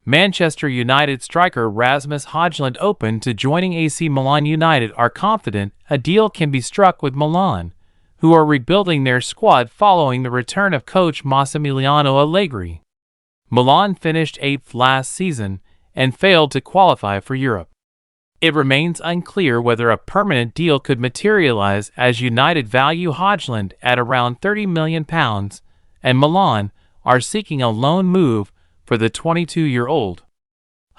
Manchester United striker Rasmus Højlund open to joining AC Milan United are confident a deal can be struck with Milan, who are rebuilding their squad following the return of coach Massimiliano Allegri. Milan finished 8th last season and failed to qualify for Europe. It remains unclear whether a permanent deal could materialize as United value Højlund at around £30 million, and Milan are seeking a loan move for the 22-year-old.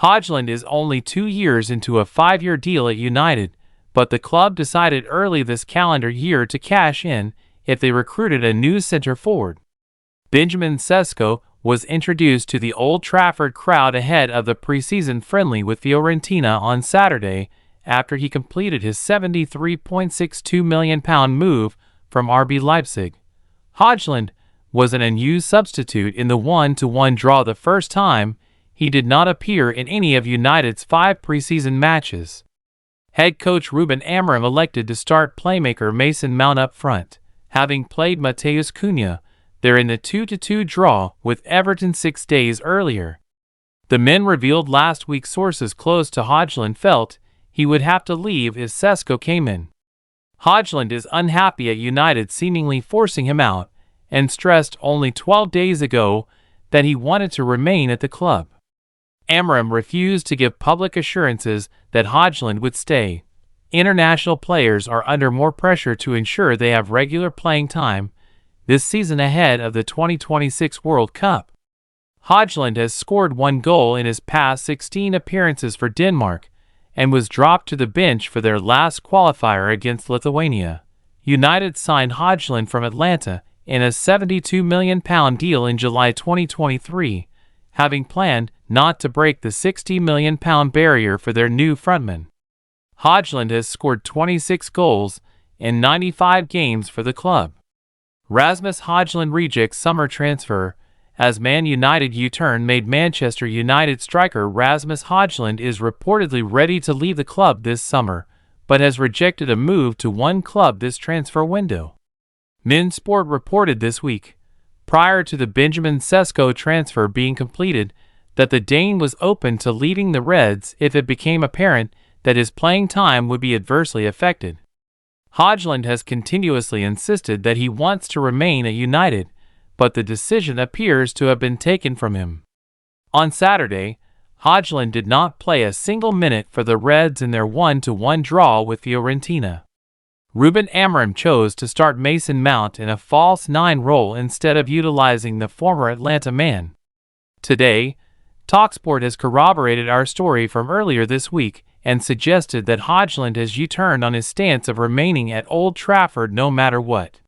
Højlund is only 2 years into a 5-year deal at United, but the club decided early this calendar year to cash in if they recruited a new centre forward. Benjamin Sesko was introduced to the Old Trafford crowd ahead of the pre-season friendly with Fiorentina on Saturday after he completed his £73.62 million move from RB Leipzig. Højlund was an unused substitute in the 1-1 draw the first time. He did not appear in any of United's 5 preseason matches. Head coach Ruben Amorim elected to start playmaker Mason Mount up front, having played Matheus Cunha there in the 2-2 draw with Everton 6 days earlier. The men revealed last week sources close to Højlund felt he would have to leave if Sesko came in. Højlund is unhappy at United seemingly forcing him out, and stressed only 12 days ago that he wanted to remain at the club. Amorim refused to give public assurances that Højlund would stay. International players are under more pressure to ensure they have regular playing time this season ahead of the 2026 World Cup. Højlund has scored 1 goal in his past 16 appearances for Denmark and was dropped to the bench for their last qualifier against Lithuania. United signed Højlund from Atlanta in a £72 million deal in July 2023, having planned not to break the £60 million barrier for their new frontman. Højlund has scored 26 goals in 95 games for the club. Rasmus Højlund rejects summer transfer as Man United U-turn made. Manchester United striker Rasmus Højlund is reportedly ready to leave the club this summer, but has rejected a move to one club this transfer window. Min Sport reported this week, prior to the Benjamin Sesko transfer being completed, that the Dane was open to leaving the Reds if it became apparent that his playing time would be adversely affected. Højlund has continuously insisted that he wants to remain at United, but the decision appears to have been taken from him. On Saturday, Højlund did not play a single minute for the Reds in their 1-1 draw with Fiorentina. Ruben Amorim chose to start Mason Mount in a false 9 role instead of utilizing the former Atlanta man. Today, TalkSport has corroborated our story from earlier this week and suggested that Højlund has U-turned on his stance of remaining at Old Trafford no matter what.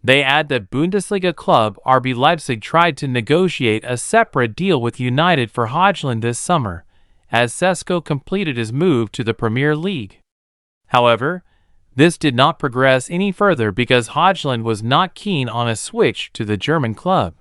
They add that Bundesliga club RB Leipzig tried to negotiate a separate deal with United for Højlund this summer, as Sesko completed his move to the Premier League. However, this did not progress any further because Højlund was not keen on a switch to the German club.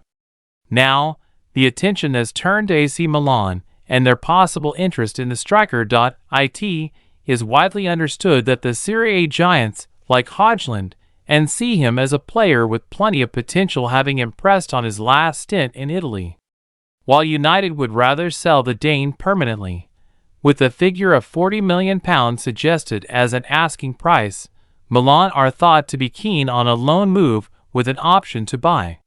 Now, the attention has turned to AC Milan and their possible interest in the striker. It is widely understood that the Serie A giants like Højlund and see him as a player with plenty of potential, having impressed on his last stint in Italy. While United would rather sell the Dane permanently, with a figure of £40 million suggested as an asking price, Milan are thought to be keen on a loan move with an option to buy.